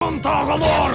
Entah kabur!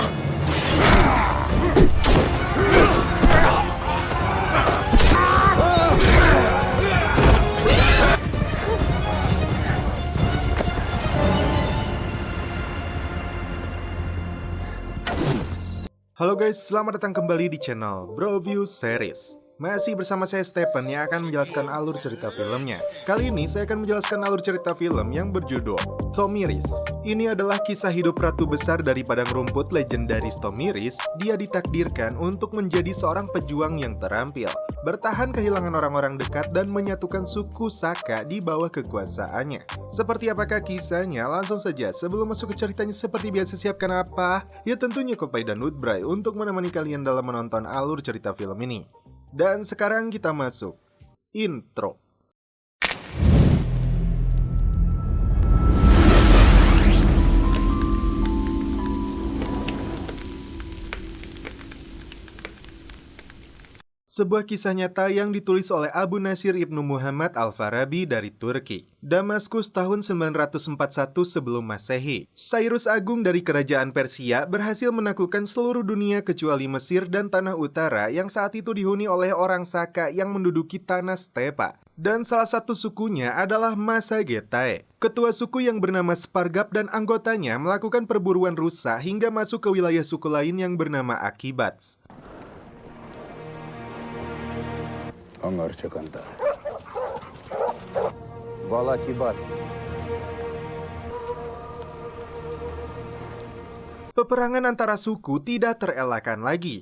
Halo guys, selamat datang kembali di channel Broview Series. Masih bersama saya Stephen yang akan menjelaskan alur cerita filmnya. Kali ini saya akan menjelaskan alur cerita film yang berjudul Tomiris. Ini adalah kisah hidup ratu besar dari padang rumput legendaris Tomiris. Dia ditakdirkan untuk menjadi seorang pejuang yang terampil, bertahan kehilangan orang-orang dekat dan menyatukan suku Saka di bawah kekuasaannya. Seperti apakah kisahnya? Langsung saja, sebelum masuk ke ceritanya seperti biasa siapkan apa? Ya tentunya kopi dan Woodbray untuk menemani kalian dalam menonton alur cerita film ini. Dan sekarang kita masuk intro. Sebuah kisah nyata yang ditulis oleh Abu Nasir Ibnu Muhammad Al-Farabi dari Turki. Damaskus tahun 941 sebelum Masehi. Cyrus Agung dari kerajaan Persia berhasil menaklukkan seluruh dunia kecuali Mesir dan tanah utara yang saat itu dihuni oleh orang Saka yang menduduki tanah stepa. Dan salah satu sukunya adalah Massagethae. Ketua suku yang bernama Spargap dan anggotanya melakukan perburuan rusa hingga masuk ke wilayah suku lain yang bernama Akibats. Angarcakanta. Valakibat. Peperangan antara suku tidak terelakkan lagi.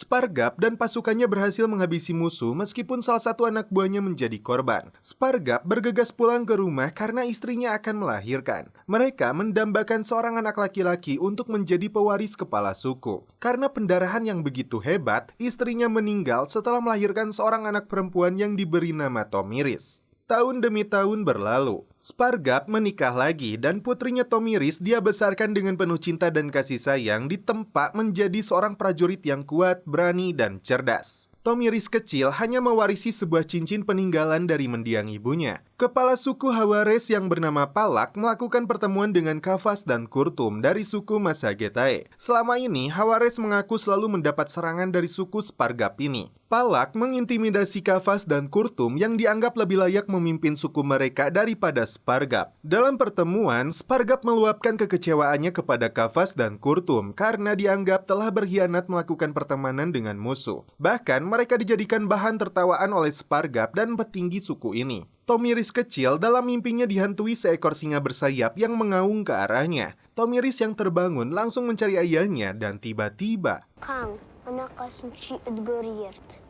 Spargap dan pasukannya berhasil menghabisi musuh meskipun salah satu anak buahnya menjadi korban. Spargap bergegas pulang ke rumah karena istrinya akan melahirkan. Mereka mendambakan seorang anak laki-laki untuk menjadi pewaris kepala suku. Karena pendarahan yang begitu hebat, istrinya meninggal setelah melahirkan seorang anak perempuan yang diberi nama Tomiris. Tahun demi tahun berlalu, Spargap menikah lagi dan putrinya Tomiris dia besarkan dengan penuh cinta dan kasih sayang ditempa menjadi seorang prajurit yang kuat, berani, dan cerdas. Tomiris kecil hanya mewarisi sebuah cincin peninggalan dari mendiang ibunya. Kepala suku Hawares yang bernama Palak melakukan pertemuan dengan Kafas dan Kurtum dari suku Massagethae. Selama ini, Hawares mengaku selalu mendapat serangan dari suku Spargap ini. Palak mengintimidasi Kafas dan Kurtum yang dianggap lebih layak memimpin suku mereka daripada Spargap. Dalam pertemuan, Spargap meluapkan kekecewaannya kepada Kafas dan Kurtum karena dianggap telah berkhianat melakukan pertemanan dengan musuh. Bahkan, mereka dijadikan bahan tertawaan oleh Spargap dan petinggi suku ini. Tomiris kecil dalam mimpinya dihantui seekor singa bersayap yang mengaung ke arahnya. Tomiris yang terbangun langsung mencari ayahnya dan tiba-tiba... Kang, anak kasunci Edgariert.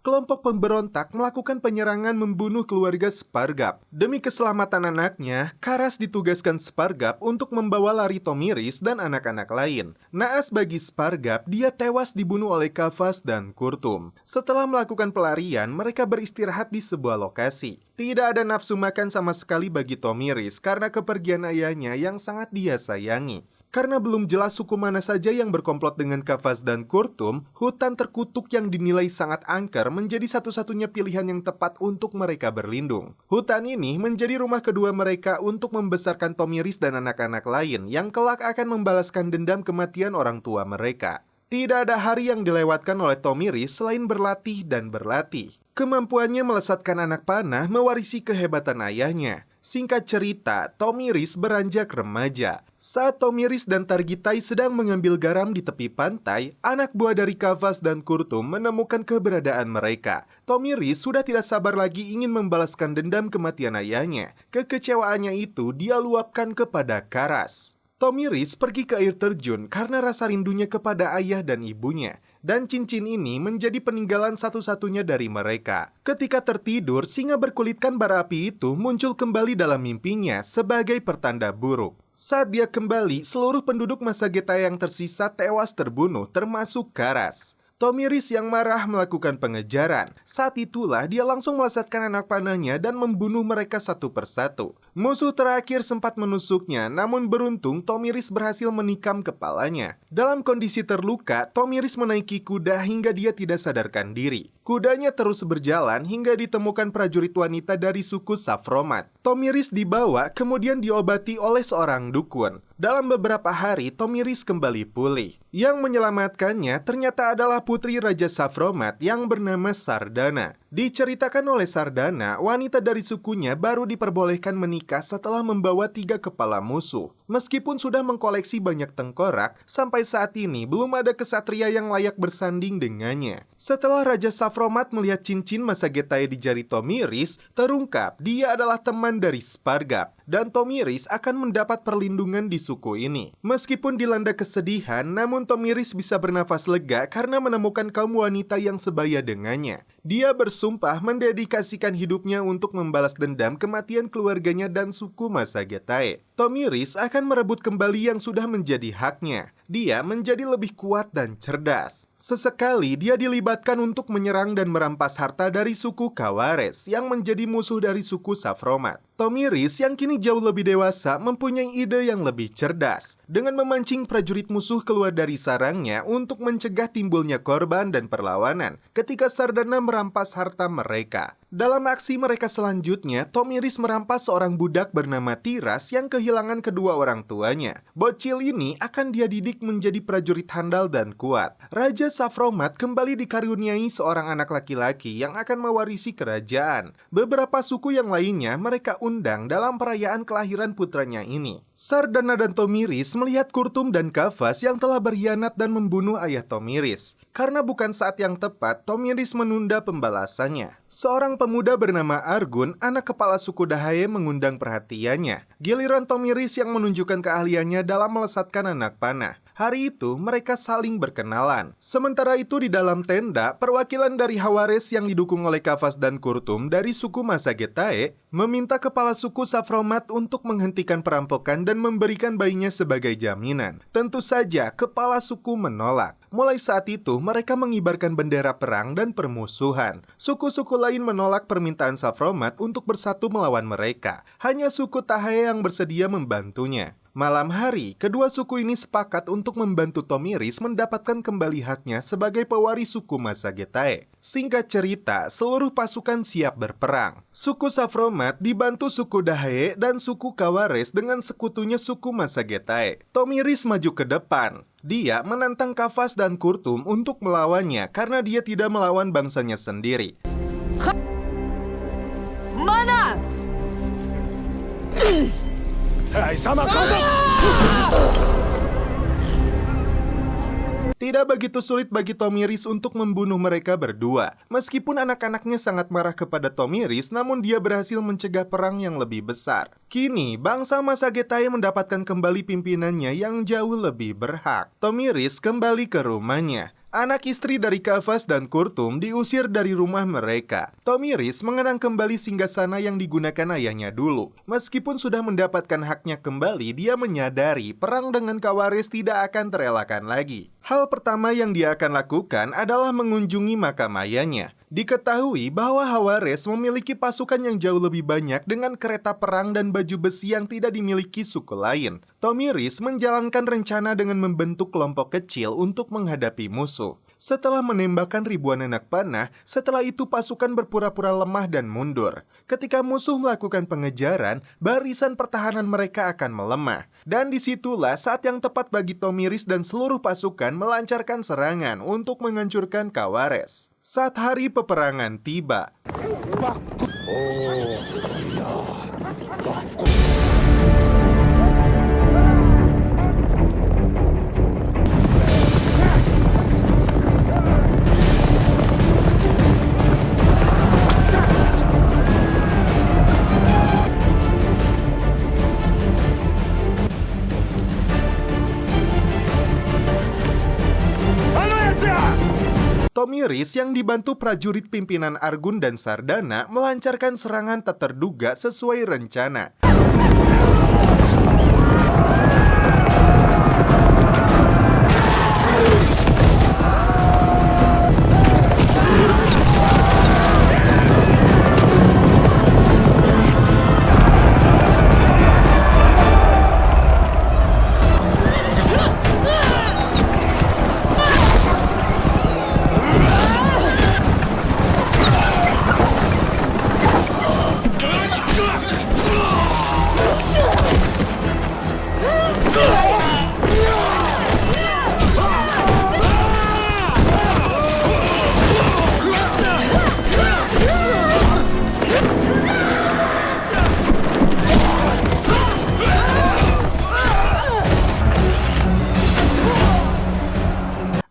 Kelompok pemberontak melakukan penyerangan membunuh keluarga Spargap. Demi keselamatan anaknya, Karas ditugaskan Spargap untuk membawa lari Tomiris dan anak-anak lain. Naas bagi Spargap, dia tewas dibunuh oleh Kafas dan Kurtum. Setelah melakukan pelarian, mereka beristirahat di sebuah lokasi. Tidak ada nafsu makan sama sekali bagi Tomiris karena kepergian ayahnya yang sangat dia sayangi. Karena belum jelas suku mana saja yang berkomplot dengan Kafas dan Kurtum, hutan terkutuk yang dinilai sangat angker menjadi satu-satunya pilihan yang tepat untuk mereka berlindung. Hutan ini menjadi rumah kedua mereka untuk membesarkan Tomiris dan anak-anak lain yang kelak akan membalaskan dendam kematian orang tua mereka. Tidak ada hari yang dilewatkan oleh Tomiris selain berlatih dan berlatih. Kemampuannya melesatkan anak panah mewarisi kehebatan ayahnya. Singkat cerita, Tomiris beranjak remaja. Saat Tomiris dan Targitai sedang mengambil garam di tepi pantai, anak buah dari Kafas dan Kurtum menemukan keberadaan mereka. Tomiris sudah tidak sabar lagi ingin membalaskan dendam kematian ayahnya. Kekecewaannya itu dia luapkan kepada Karas. Tomiris pergi ke air terjun karena rasa rindunya kepada ayah dan ibunya. Dan cincin ini menjadi peninggalan satu-satunya dari mereka. Ketika tertidur, singa berkulitkan bara api itu muncul kembali dalam mimpinya sebagai pertanda buruk. Saat dia kembali, seluruh penduduk Massagethae yang tersisa tewas terbunuh, termasuk Karas. Tomiris yang marah melakukan pengejaran. Saat itulah dia langsung melesatkan anak panahnya dan membunuh mereka satu persatu. Musuh terakhir sempat menusuknya, namun beruntung Tomiris berhasil menikam kepalanya. Dalam kondisi terluka, Tomiris menaiki kuda hingga dia tidak sadarkan diri. Kudanya terus berjalan hingga ditemukan prajurit wanita dari suku Safromat. Tomiris dibawa kemudian diobati oleh seorang dukun. Dalam beberapa hari, Tomiris kembali pulih. Yang menyelamatkannya ternyata adalah putri Raja Safromat yang bernama Sardana. Diceritakan oleh Sardana, wanita dari sukunya baru diperbolehkan menikah setelah membawa 3 kepala musuh. Meskipun sudah mengkoleksi banyak tengkorak, sampai saat ini belum ada kesatria yang layak bersanding dengannya. Setelah Raja Safromat melihat cincin Masagetae di jari Tomiris, terungkap dia adalah teman dari Spargap. Dan Tomiris akan mendapat perlindungan di suku ini. Meskipun dilanda kesedihan, namun Tomiris bisa bernafas lega karena menemukan kaum wanita yang sebaya dengannya. Dia bersumpah mendedikasikan hidupnya untuk membalas dendam kematian keluarganya dan suku Masagetae. Tomiris akan merebut kembali yang sudah menjadi haknya. Dia menjadi lebih kuat dan cerdas. Sesekali dia dilibatkan untuk menyerang dan merampas harta dari suku Kawares yang menjadi musuh dari suku Safromat. Tomiris yang kini jauh lebih dewasa mempunyai ide yang lebih cerdas. Dengan memancing prajurit musuh keluar dari sarangnya untuk mencegah timbulnya korban dan perlawanan ketika Sardana merampas harta mereka. Dalam aksi mereka selanjutnya, Tomiris merampas seorang budak bernama Tiras yang kehilangan kedua orang tuanya. Bocil ini akan dia didik menjadi prajurit handal dan kuat. Raja Safromat kembali dikaruniai seorang anak laki-laki yang akan mewarisi kerajaan. Beberapa suku yang lainnya mereka undang dalam perayaan kelahiran putranya ini. Sardana dan Tomiris melihat Kurtum dan Kavas yang telah berkhianat dan membunuh ayah Tomiris. Karena bukan saat yang tepat, Tomiris menunda pembalasannya. Seorang pemuda bernama Argun, anak kepala suku Dahae, mengundang perhatiannya. Giliran Tomiris yang menunjukkan keahliannya dalam melesatkan anak panah. Hari itu mereka saling berkenalan. Sementara itu di dalam tenda, perwakilan dari Hawares yang didukung oleh Kavas dan Kurtum dari suku Masagetae meminta kepala suku Safromat untuk menghentikan perampokan dan memberikan bayinya sebagai jaminan. Tentu saja kepala suku menolak. Mulai saat itu mereka mengibarkan bendera perang dan permusuhan. Suku-suku lain menolak permintaan Safromat untuk bersatu melawan mereka. Hanya suku Tahae yang bersedia membantunya. Malam hari, kedua suku ini sepakat untuk membantu Tomiris mendapatkan kembali haknya sebagai pewaris suku Masagetae. Singkat cerita, seluruh pasukan siap berperang. Suku Safromat dibantu suku Dahae dan suku Kawares dengan sekutunya suku Masagetae. Tomiris maju ke depan. Dia menantang Kavas dan Kurtum untuk melawannya karena dia tidak melawan bangsanya sendiri. Mana? Tidak begitu sulit bagi Tomiris untuk membunuh mereka berdua. Meskipun anak-anaknya sangat marah kepada Tomiris, namun dia berhasil mencegah perang yang lebih besar. Kini, bangsa Masagetae mendapatkan kembali pimpinannya yang jauh lebih berhak. Tomiris kembali ke rumahnya. Anak istri dari Kavas dan Kurtum diusir dari rumah mereka. Tomiris mengenang kembali singgasana yang digunakan ayahnya dulu. Meskipun sudah mendapatkan haknya kembali, dia menyadari perang dengan Kawares tidak akan terelakkan lagi. Hal pertama yang dia akan lakukan adalah mengunjungi makam ayahnya. Diketahui bahwa Hawares memiliki pasukan yang jauh lebih banyak dengan kereta perang dan baju besi yang tidak dimiliki suku lain. Tomiris menjalankan rencana dengan membentuk kelompok kecil untuk menghadapi musuh. Setelah menembakkan ribuan anak panah, setelah itu pasukan berpura-pura lemah dan mundur. Ketika musuh melakukan pengejaran, barisan pertahanan mereka akan melemah. Dan disitulah saat yang tepat bagi Tomiris dan seluruh pasukan melancarkan serangan untuk menghancurkan Kawares. Saat hari peperangan tiba, Tomiris yang dibantu prajurit pimpinan Argun dan Sardana melancarkan serangan tak terduga sesuai rencana.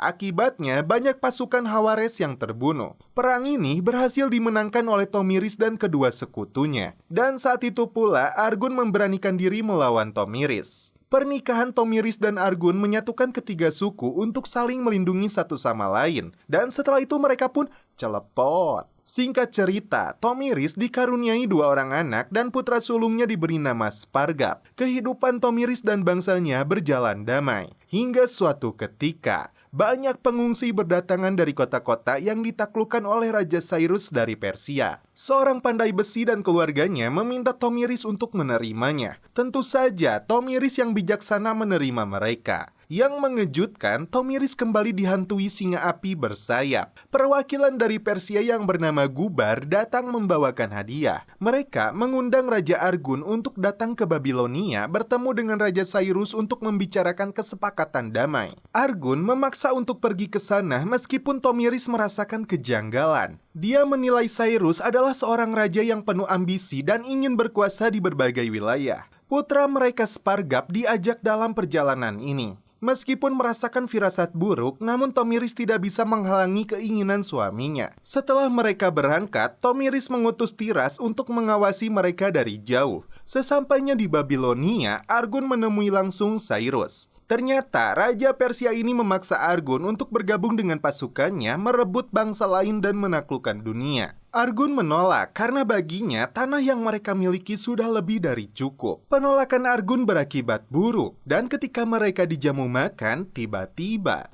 Akibatnya, banyak pasukan Hawares yang terbunuh. Perang ini berhasil dimenangkan oleh Tomiris dan kedua sekutunya. Dan saat itu pula, Argun memberanikan diri melawan Tomiris. Pernikahan Tomiris dan Argun menyatukan ketiga suku untuk saling melindungi satu sama lain. Dan setelah itu mereka pun celepot. Singkat cerita, Tomiris dikaruniai 2 orang anak dan putra sulungnya diberi nama Spargap. Kehidupan Tomiris dan bangsanya berjalan damai. Hingga suatu ketika, banyak pengungsi berdatangan dari kota-kota yang ditaklukkan oleh Raja Cyrus dari Persia. Seorang pandai besi dan keluarganya meminta Tomiris untuk menerimanya. Tentu saja, Tomiris yang bijaksana menerima mereka. Yang mengejutkan, Tomiris kembali dihantui singa api bersayap. Perwakilan dari Persia yang bernama Gubar datang membawakan hadiah. Mereka mengundang Raja Argun untuk datang ke Babilonia bertemu dengan Raja Cyrus untuk membicarakan kesepakatan damai. Argun memaksa untuk pergi ke sana meskipun Tomiris merasakan kejanggalan. Dia menilai Cyrus adalah seorang raja yang penuh ambisi dan ingin berkuasa di berbagai wilayah. Putra mereka Spargap diajak dalam perjalanan ini. Meskipun merasakan firasat buruk, namun Tomiris tidak bisa menghalangi keinginan suaminya. Setelah mereka berangkat, Tomiris mengutus Tiras untuk mengawasi mereka dari jauh. Sesampainya di Babilonia, Argun menemui langsung Cyrus. Ternyata Raja Persia ini memaksa Argun untuk bergabung dengan pasukannya merebut bangsa lain dan menaklukkan dunia. Argun menolak karena baginya tanah yang mereka miliki sudah lebih dari cukup. Penolakan Argun berakibat buruk dan ketika mereka dijamu makan, tiba-tiba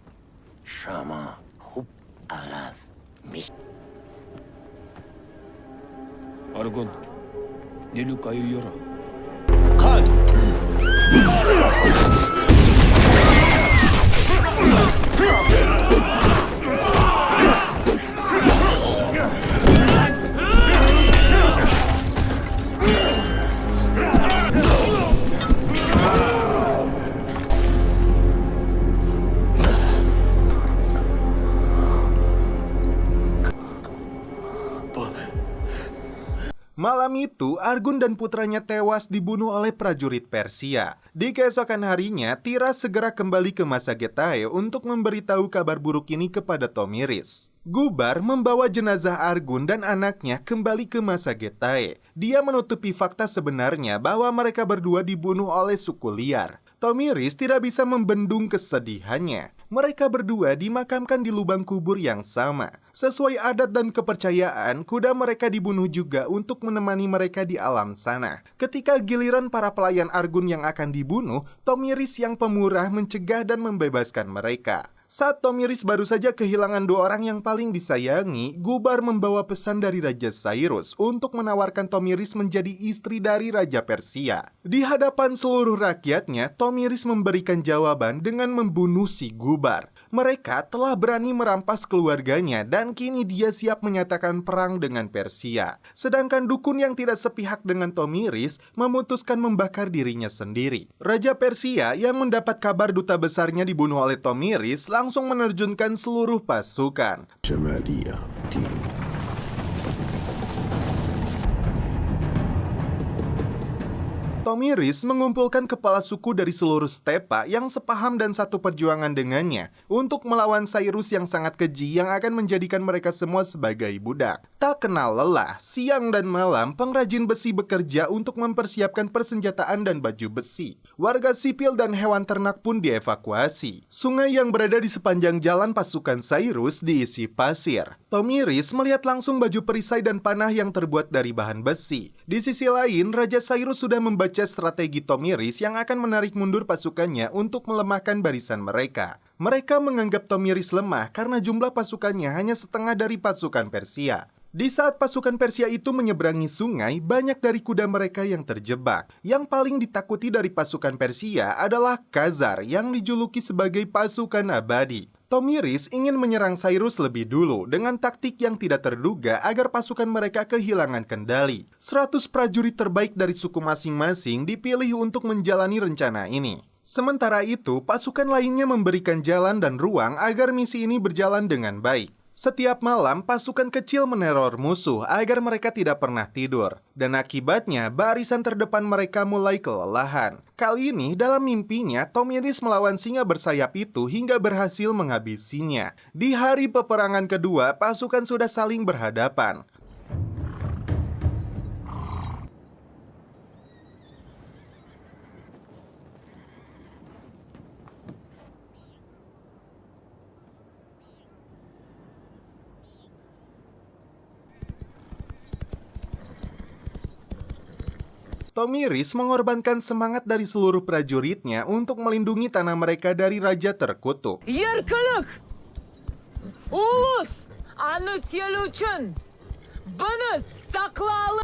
Shama Hub Aras Mish Argun, nilu kayu yora. Kad! Malam itu, Argun dan putranya tewas dibunuh oleh prajurit Persia. Di keesokan harinya, Tiras segera kembali ke Massagethae untuk memberitahu kabar buruk ini kepada Tomiris. Gubar membawa jenazah Argun dan anaknya kembali ke Massagethae. Dia menutupi fakta sebenarnya bahwa mereka berdua dibunuh oleh suku liar. Tomiris tidak bisa membendung kesedihannya. Mereka berdua dimakamkan di lubang kubur yang sama. Sesuai adat dan kepercayaan, kuda mereka dibunuh juga untuk menemani mereka di alam sana. Ketika giliran para pelayan Argun yang akan dibunuh, Tomiris yang pemurah mencegah dan membebaskan mereka. Saat Tomiris baru saja kehilangan 2 orang yang paling disayangi, Gubar membawa pesan dari Raja Cyrus untuk menawarkan Tomiris menjadi istri dari Raja Persia. Di hadapan seluruh rakyatnya, Tomiris memberikan jawaban dengan membunuh si Gubar. Mereka telah berani merampas keluarganya dan kini dia siap menyatakan perang dengan Persia. Sedangkan dukun yang tidak sepihak dengan Tomiris memutuskan membakar dirinya sendiri. Raja Persia yang mendapat kabar duta besarnya dibunuh oleh Tomiris langsung menerjunkan seluruh pasukan. Tomiris mengumpulkan kepala suku dari seluruh stepa yang sepaham dan satu perjuangan dengannya untuk melawan Cyrus yang sangat keji yang akan menjadikan mereka semua sebagai budak. Tak kenal lelah, siang dan malam pengrajin besi bekerja untuk mempersiapkan persenjataan dan baju besi. Warga sipil dan hewan ternak pun dievakuasi. Sungai yang berada di sepanjang jalan pasukan Cyrus diisi pasir. Tomiris melihat langsung baju perisai dan panah yang terbuat dari bahan besi. Di sisi lain, Raja Cyrus sudah membaca strategi Tomiris yang akan menarik mundur pasukannya untuk melemahkan barisan mereka. Mereka menganggap Tomiris lemah karena jumlah pasukannya hanya setengah dari pasukan Persia. Di saat pasukan Persia itu menyeberangi sungai, banyak dari kuda mereka yang terjebak. Yang paling ditakuti dari pasukan Persia adalah Khazar yang dijuluki sebagai pasukan abadi. Tomiris ingin menyerang Cyrus lebih dulu dengan taktik yang tidak terduga agar pasukan mereka kehilangan kendali. 100 prajurit terbaik dari suku masing-masing dipilih untuk menjalani rencana ini. Sementara itu, pasukan lainnya memberikan jalan dan ruang agar misi ini berjalan dengan baik. Setiap malam, pasukan kecil meneror musuh agar mereka tidak pernah tidur. Dan akibatnya, barisan terdepan mereka mulai kelelahan. Kali ini, dalam mimpinya, Tomiris melawan singa bersayap itu hingga berhasil menghabisinya. Di hari peperangan kedua, pasukan sudah saling berhadapan. Tomiris mengorbankan semangat dari seluruh prajuritnya untuk melindungi tanah mereka dari raja terkutuk. Yarkılık, ulus, anıtyalı için, bana saklalı.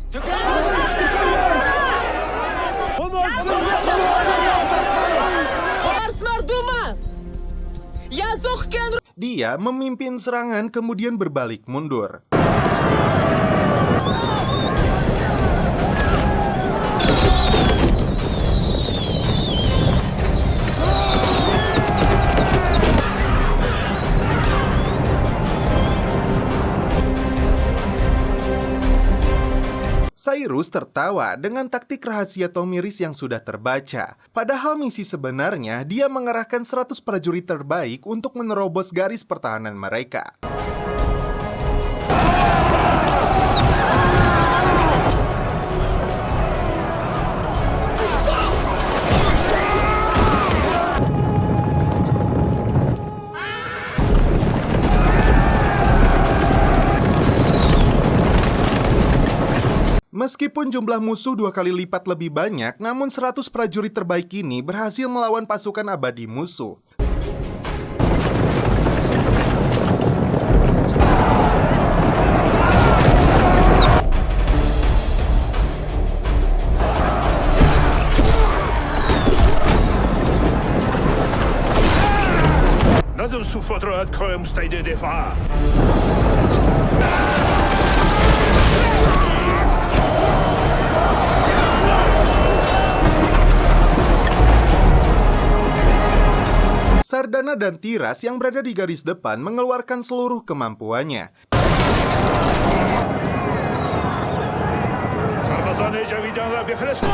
Dia memimpin serangan kemudian berbalik mundur. Cyrus tertawa dengan taktik rahasia Tomiris yang sudah terbaca. Padahal misi sebenarnya dia mengerahkan 100 prajurit terbaik untuk menerobos garis pertahanan mereka. Meskipun jumlah musuh 2 kali lipat lebih banyak, namun 100 prajurit terbaik ini berhasil melawan pasukan abadi musuh. لازم صفات راحت کار مستعد دفاع Sardana dan Tiras yang berada di garis depan mengeluarkan seluruh kemampuannya. سربازان جویدان را بفرست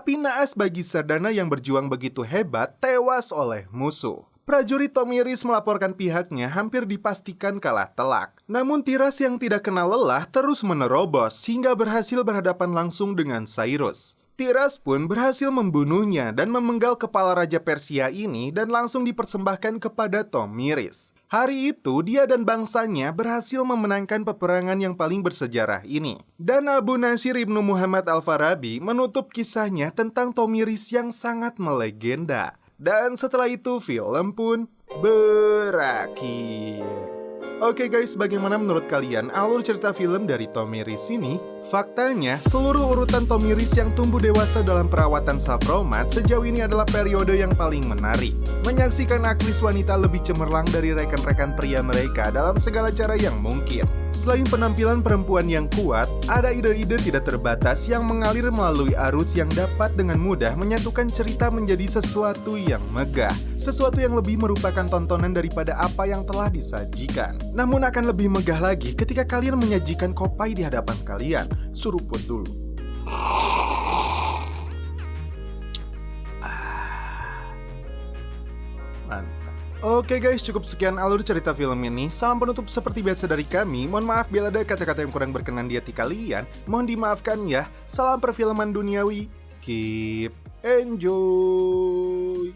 Tapi naas bagi Sardana yang berjuang begitu hebat tewas oleh musuh. Prajurit Tomiris melaporkan pihaknya hampir dipastikan kalah telak. Namun Tiras yang tidak kenal lelah terus menerobos hingga berhasil berhadapan langsung dengan Cyrus. Tiras pun berhasil membunuhnya dan memenggal kepala Raja Persia ini dan langsung dipersembahkan kepada Tomiris. Hari itu, dia dan bangsanya berhasil memenangkan peperangan yang paling bersejarah ini. Dan Abu Nasir Ibnu Muhammad Al-Farabi menutup kisahnya tentang Tomiris yang sangat melegenda. Dan setelah itu, film pun berakhir. Oke guys, bagaimana menurut kalian alur cerita film dari Tomiris ini? Faktanya, seluruh urutan Tomiris yang tumbuh dewasa dalam perawatan Savromat sejauh ini adalah periode yang paling menarik. Menyaksikan aktris wanita lebih cemerlang dari rekan-rekan pria mereka dalam segala cara yang mungkin. Selain penampilan perempuan yang kuat, ada ide-ide tidak terbatas yang mengalir melalui arus yang dapat dengan mudah menyatukan cerita menjadi sesuatu yang megah. Sesuatu yang lebih merupakan tontonan daripada apa yang telah disajikan. Namun akan lebih megah lagi ketika kalian menyajikan kopai di hadapan kalian. Suruput dulu. Mantap. Oke guys, cukup sekian alur cerita film ini. Salam penutup seperti biasa dari kami. Mohon maaf bila ada kata-kata yang kurang berkenan di hati kalian. Mohon dimaafkan ya. Salam perfilman duniawi. Keep enjoy.